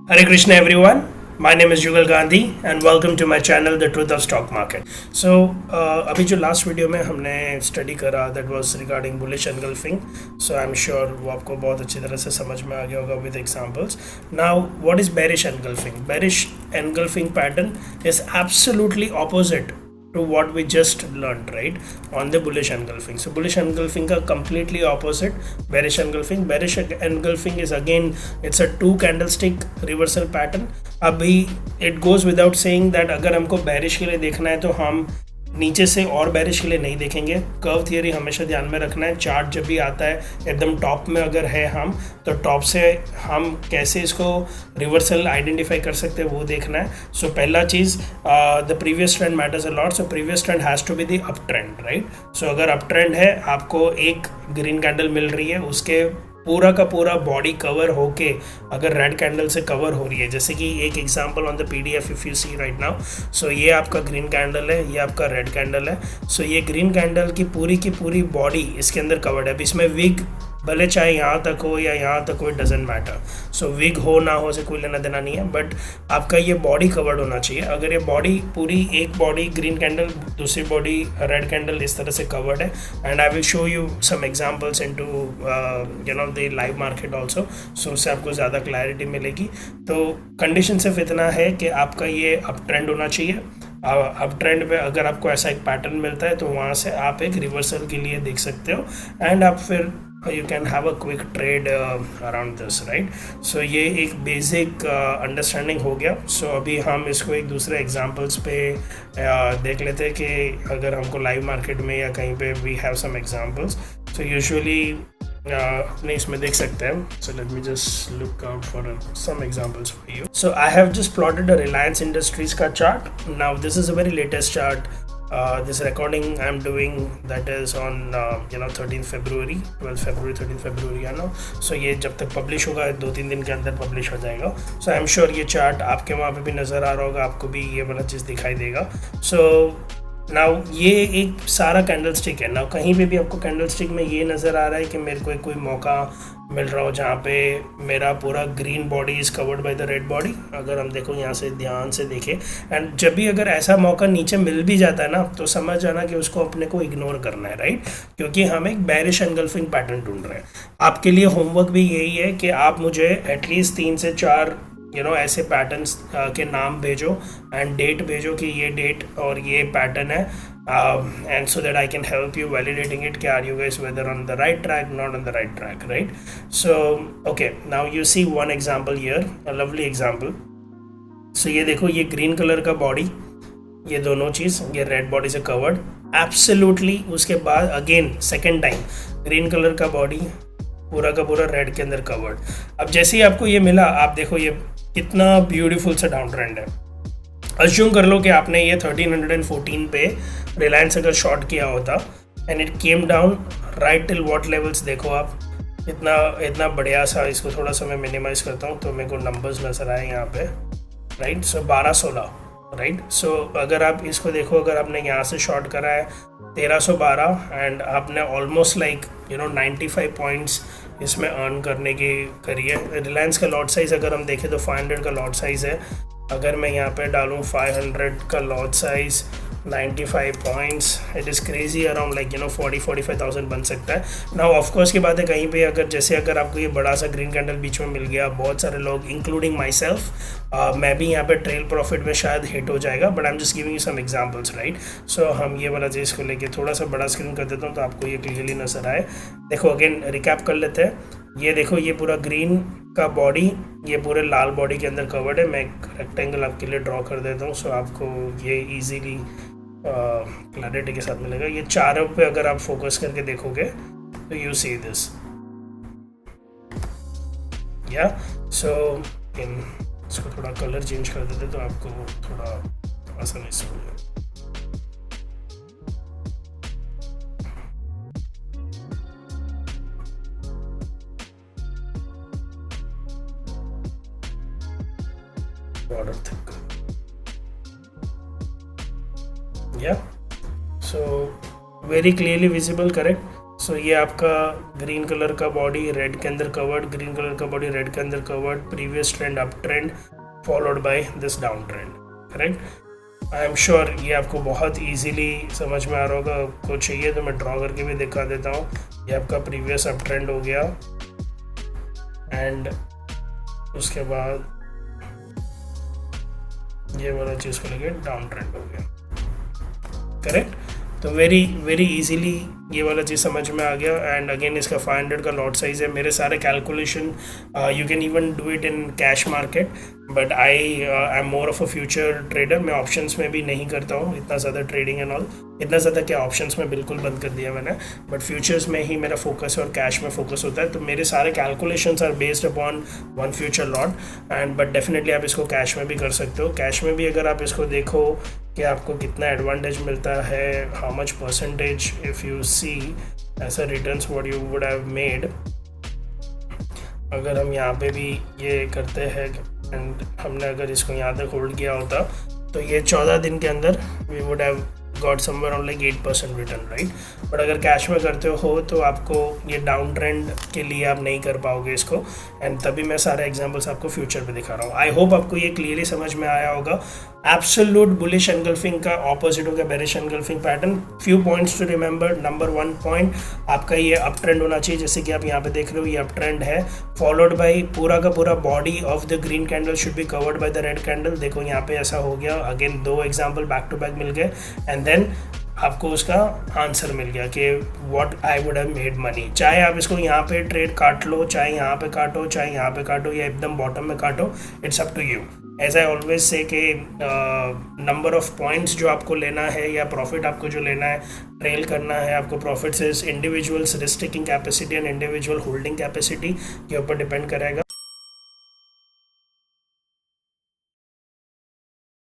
Hare Krishna everyone. My name is Jugal Gandhi and welcome to my channel The Truth of Stock Market. So अभी जो last video में हमने study करा that was regarding bullish engulfing. So I'm sure वो आपको बहुत अच्छी तरह से समझ में आ गया होगा with examples. Now what is bearish engulfing? Bearish engulfing pattern is absolutely opposite to what we just learned, right, on the bullish engulfing. So bullish engulfing का completely opposite bearish engulfing. Bearish engulfing is again, it's a two candlestick reversal pattern. अभी it goes without saying that अगर हमको bearish के लिए देखना है तो हम नीचे से और बेरिश के लिए नहीं देखेंगे. कर्व थियरी हमेशा ध्यान में रखना है. चार्ट जब भी आता है एकदम टॉप में अगर है हम, तो टॉप से हम कैसे इसको रिवर्सल आइडेंटिफाई कर सकते हैं वो देखना है. सो पहला चीज़, the previous trend matters a lot. So previous trend has to be the up trend, right. So अगर अप ट्रेंड है, आपको एक ग्रीन कैंडल मिल रही है, उसके पूरा का पूरा बॉडी कवर होके अगर रेड कैंडल से कवर हो रही है, जैसे कि एक example on the PDF if you see right now. So ये आपका ग्रीन कैंडल है, ये आपका रेड कैंडल है. सो ये ग्रीन कैंडल की पूरी बॉडी इसके अंदर कवर्ड है. अब इसमें विग भले चाहे यहाँ तक हो या यहाँ तक हो, it doesn't matter. So wig हो ना हो से कोई लेना देना नहीं है, बट आपका ये बॉडी कवर्ड होना चाहिए. अगर ये बॉडी पूरी, एक बॉडी ग्रीन कैंडल, दूसरी बॉडी रेड कैंडल इस तरह से कवर्ड है, and I will show you some examples into the live market also. So उससे आपको ज़्यादा क्लैरिटी मिलेगी. तो कंडीशन सिर्फ इतना है कि आपका ये अप ट्रेंड होना चाहिए. अप ट्रेंड पे अगर आपको ऐसा एक पैटर्न मिलता है तो वहाँ से आप एक रिवर्सल के लिए देख सकते हो, एंड आप फिर you can have a quick trade around this, right. So ये एक बेसिक अंडरस्टैंडिंग हो गया. सो अभी हम इसको एक दूसरे एग्जांपल्स पे देख लेते हैं कि अगर हमको लाइव मार्केट में या कहीं पे we have some examples. So usually अपने इसमें देख सकते हैं. So let me just look out for some examples for you. So I have just plotted a Reliance Industries का chart. Now this is a very latest chart. This recording I'm doing that is on 13th February, 12th February, 13th February, I know. So ये जब तक publish होगा 2-3 दिन के अंदर publish हो जाएगा. So I'm sure ये चार्ट आपके वहाँ पे भी नज़र आ रहा होगा, आपको भी ये वाला चीज़ दिखाई देगा. So नाउ ये एक सारा कैंडल स्टिक है. नाउ कहीं पे भी आपको कैंडल स्टिक में ये नज़र आ रहा है कि मेरे को कोई मौका मिल रहा हो जहाँ पे मेरा पूरा green body is covered by the red body. अगर हम देखो यहाँ से ध्यान से देखें, एंड जब भी अगर ऐसा मौका नीचे मिल भी जाता है ना, तो समझ जाना कि उसको अपने को इग्नोर करना है, राइट. क्योंकि हम एक बेरिश एंगल्फिंग पैटर्न ढूंढ रहे हैं. आपके लिए होमवर्क भी यही है कि आप मुझे एटलीस्ट 3 से 4 ऐसे पैटर्न्स के नाम भेजो एंड डेट भेजो कि ये डेट और ये पैटर्न है, and so that I can help you validating it कि are you guys whether on the right track, not on the right track, right. So okay, now you see one example here, a lovely example. So ये देखो, ये green colour का body, ये दोनों चीज़, ये red body से covered absolutely. उसके बाद again second time green colour का बॉडी पूरा का पूरा रेड के अंदर कवर्ड. अब जैसे ही आपको ये मिला, आप देखो ये कितना ब्यूटीफुल सा डाउन ट्रेंड है. अज्यूम कर लो कि आपने ये 1314 पे रिलायंस अगर शॉर्ट किया होता and it came down right till what levels. देखो आप इतना बढ़िया सा, इसको थोड़ा सा मैं मिनिमाइज़ करता हूँ तो मेरे को नंबर्स नजर आए यहाँ पे, राइट. सो 1216, राइट. सो अगर आप इसको देखो, अगर आपने यहाँ से शॉर्ट करा है 1312 एंड आपने ऑलमोस्ट लाइक 95 पॉइंट्स इसमें अर्न करने की करी है. रिलायंस का लॉट साइज़ अगर हम देखें तो 500 का लॉट साइज़ है. अगर मैं यहाँ पे डालूँ 500 का lot size, 95 points, it is crazy. Around like 40-45,000 बन सकता है. नाउ ऑफकोर्स की बात है, कहीं पे अगर आपको ये बड़ा सा ग्रीन कैंडल बीच में मिल गया, बहुत सारे लोग इंक्लूडिंग माई सेल्फ, मैं भी यहाँ पे ट्रेल प्रॉफिट में शायद हिट हो जाएगा, but I am just giving you some examples, right. So हम ये वाला चीज़ को लेके थोड़ा सा बड़ा स्क्रीन कर देता हूँ तो आपको ये क्लियरली नजर आए. देखो अगेन रिकैप कर लेते हैं. ये देखो, ये पूरा ग्रीन का बॉडी ये पूरे लाल बॉडी के अंदर कवर्ड है. मैं एक रेक्टेंगल आपके लिए ड्रॉ कर देता हूँ, सो आपको ये ईजीली क्लैरिटी के साथ मिलेगा. ये चारों पे अगर आप फोकस करके देखोगे तो यू सी दिस, या. सो इसको थोड़ा कलर चेंज कर देते तो आपको थोड़ा आसानी से हो जाए. Border thick, yeah. So very clearly visible, correct. So ये आपका ग्रीन कलर का बॉडी रेड के अंदर कवर्ड, ग्रीन कलर का बॉडी रेड के अंदर covered, previous trend up trend followed by this down trend, correct. I am sure ये आपको बहुत इजीली समझ में आ रहा होगा। आपको चाहिए तो मैं ड्रॉ करके भी दिखा देता हूँ। ये आपका प्रीवियस अप ट्रेंड हो गया एंड उसके बाद ये वाला चीज़ को लेके डाउन ट्रेंड हो गया, करेक्ट। तो वेरी वेरी इजीली ये वाला चीज़ समझ में आ गया। एंड अगेन इसका 500 का लॉट साइज है। मेरे सारे calculation you can even do it in cash market, but I am more of a future trader. मैं ऑप्शंस में भी नहीं करता हूँ इतना ज़्यादा ट्रेडिंग एंड ऑल, इतना ज़्यादा क्या ऑप्शंस में बिल्कुल बंद कर दिया मैंने, बट फ्यूचर्स में ही मेरा फोकस है और कैश में फोकस होता है। तो मेरे सारे calculations are based upon one future lot and but definitely आप इसको कैश में भी कर सकते हो। कैश में भी अगर आप इसको देखो कि आपको कितना एडवांटेज मिलता है, how much percentage if you see ऐसा returns what you would have made. अगर हम यहाँ पे भी ये करते हैं एंड हमने अगर इसको यहाँ तक होल्ड किया होता तो ये 14 दिन के अंदर we would have got somewhere on like 8% return, right. But अगर कैश में करते हो तो आपको ये डाउन ट्रेंड के लिए आप नहीं कर पाओगे इसको, एंड तभी मैं सारे एग्जांपल्स आपको फ्यूचर पे दिखा रहा हूँ। आई होप आपको ये क्लियरली समझ में आया होगा। एब्सोल्यूट बुलिश एनगल्फिंग का ऑपोजिट हो गया bearish engulfing pattern. Few points to remember. Number 1 point आपका ये अप ट्रेंड होना चाहिए, जैसे कि आप यहाँ पे देख रहे हो ये अप ट्रेंड है, फॉलोड बाय पूरा का पूरा body of the green candle should be covered by the red candle. देखो यहाँ पे ऐसा हो गया। Again 2 example back to back मिल गए एंड देन आपको उसका आंसर मिल गया कि what I would have made money. चाहे आप इसको यहाँ पे ट्रेड काट लो, चाहे यहाँ पे काटो, चाहे यहाँ पे काटो या एकदम बॉटम में काटो, it's up to you. As I always say कि नंबर ऑफ पॉइंट्स जो आपको लेना है या प्रॉफिट आपको जो लेना है, ट्रेल करना है आपको, प्रॉफिट से individuals risk taking capacity and individual holding capacity के ऊपर डिपेंड करेगा।